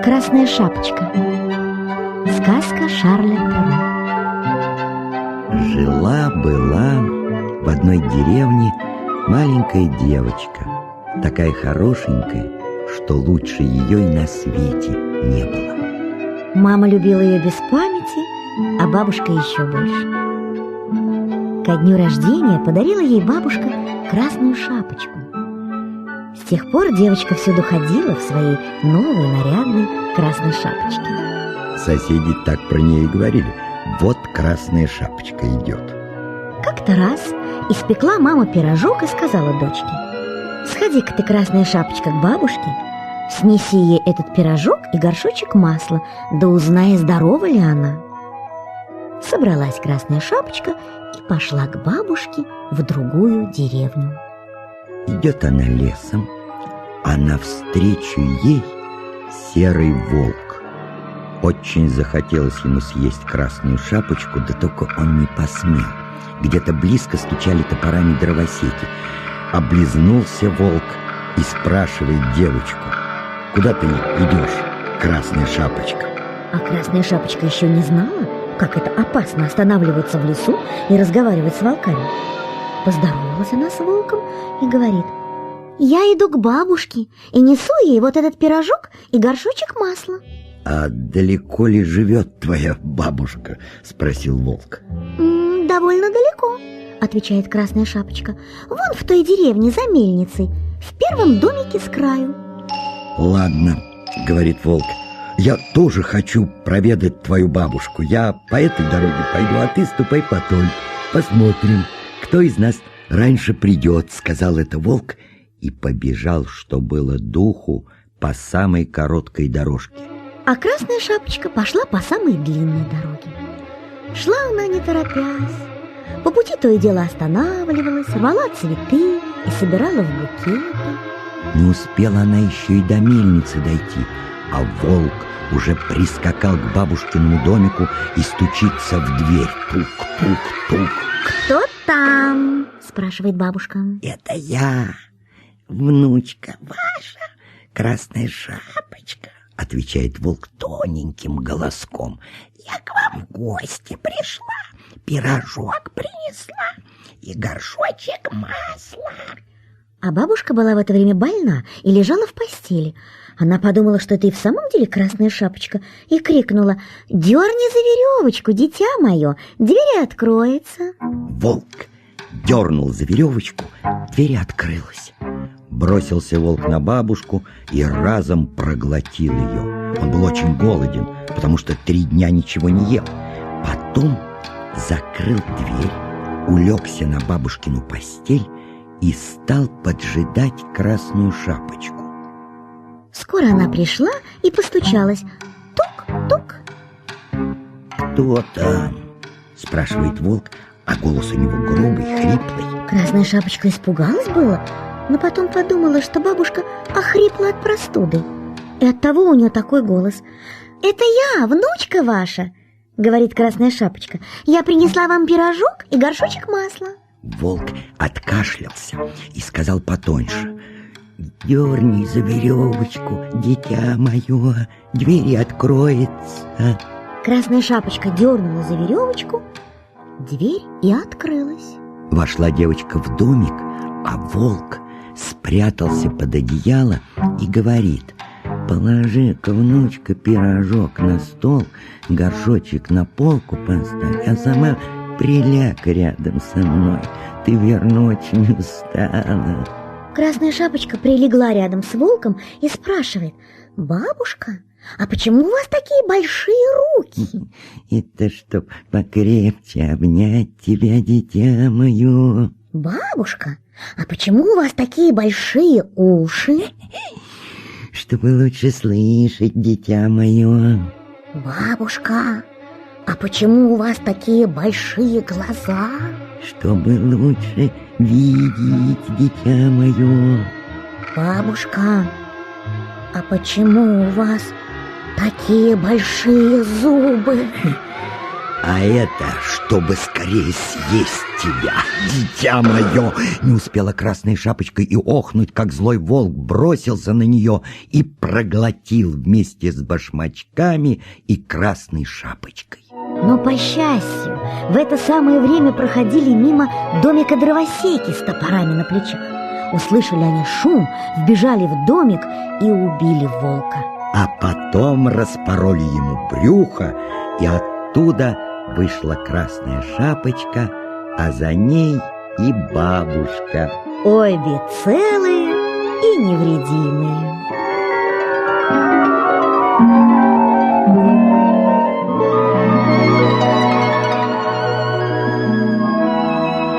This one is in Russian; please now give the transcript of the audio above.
Красная шапочка. Сказка Шарля Перро. Жила-была в одной деревне маленькая девочка, такая хорошенькая, что лучше ее и на свете не было. Мама любила ее без памяти, а бабушка еще больше. Ко дню рождения подарила ей бабушка красную шапочку. С тех пор девочка всюду ходила в своей новой нарядной красной шапочке. Соседи так про нее и говорили: вот красная шапочка идет. Как-то раз испекла мама пирожок и сказала дочке: сходи-ка ты, красная шапочка, к бабушке, снеси ей этот пирожок и горшочек масла, да узнай, здорова ли она. Собралась красная шапочка и пошла к бабушке в другую деревню. Идет она лесом, а навстречу ей серый волк. Очень захотелось ему съесть красную шапочку, да только он не посмел. Где-то близко стучали топорами дровосеки. Облизнулся волк и спрашивает девочку: куда ты идешь, красная шапочка? А красная шапочка еще не знала, как это опасно останавливаться в лесу и разговаривать с волками. Поздоровалась она с волком и говорит: я иду к бабушке и несу ей вот этот пирожок и горшочек масла. А далеко ли живет твоя бабушка? Спросил волк. Довольно далеко, отвечает красная шапочка. Вон в той деревне за мельницей, в первом домике с краю. Ладно, говорит волк, я тоже хочу проведать твою бабушку. Я по этой дороге пойду, а ты ступай по той. Посмотрим, кто из нас раньше придет, сказал это волк и побежал, что было духу, по самой короткой дорожке. А красная шапочка пошла по самой длинной дороге. Шла она не торопясь. По пути то и дело останавливалась, рвала цветы и собирала в букеты. Не успела она еще и до мельницы дойти, а волк уже прискакал к бабушкиному домику и стучится в дверь. Тук-тук-тук. «Кто там?» – спрашивает бабушка. «Это я, внучка ваша, красная шапочка», — отвечает волк тоненьким голоском. «Я к вам в гости пришла, пирожок принесла и горшочек масла». А бабушка была в это время больна и лежала в постели. Она подумала, что это и в самом деле красная шапочка, и крикнула: «Дерни за веревочку, дитя мое, дверь откроется». Волк дернул за веревочку, дверь открылась. Бросился волк на бабушку и разом проглотил ее. Он был очень голоден, потому что 3 дня ничего не ел. Потом закрыл дверь, улегся на бабушкину постель и стал поджидать красную шапочку. Скоро она пришла и постучалась. Тук-тук. «Кто там?» — спрашивает волк, а голос у него грубый, хриплый. Красная шапочка испугалась было, но потом подумала, что бабушка охрипла от простуды. И оттого у нее такой голос. «Это я, внучка ваша», — говорит красная шапочка. «Я принесла вам пирожок и горшочек масла». Волк откашлялся и сказал потоньше: «Дерни за веревочку, дитя мое, дверь откроется». Красная шапочка дернула за веревочку, дверь и открылась. Вошла девочка в домик, а волк спрятался под одеяло и говорит: «Положи-ка, внучка, пирожок на стол, горшочек на полку поставь, а сама приляг рядом со мной. Ты, верно, очень устала». Красная шапочка прилегла рядом с волком и спрашивает: «Бабушка, а почему у вас такие большие руки?» «Это чтоб покрепче обнять тебя, дитя мое». «Бабушка, а почему у вас такие большие уши?» «Чтобы лучше слышать, дитя мое». «Бабушка, а почему у вас такие большие глаза?» «Чтобы лучше видеть, дитя мое». «Бабушка, а почему у вас такие большие зубы?» А это, чтобы скорее съесть тебя, дитя мое!» Не успела Красная Шапочка и охнуть, как злой волк бросился на нее и проглотил вместе с башмачками и Красной Шапочкой. Но, по счастью, в это самое время проходили мимо домика дровосеки с топорами на плечах. Услышали они шум, вбежали в домик и убили волка. А потом распороли ему брюхо, и оттуда вышла Красная Шапочка, а за ней и бабушка. Обе целые и невредимые.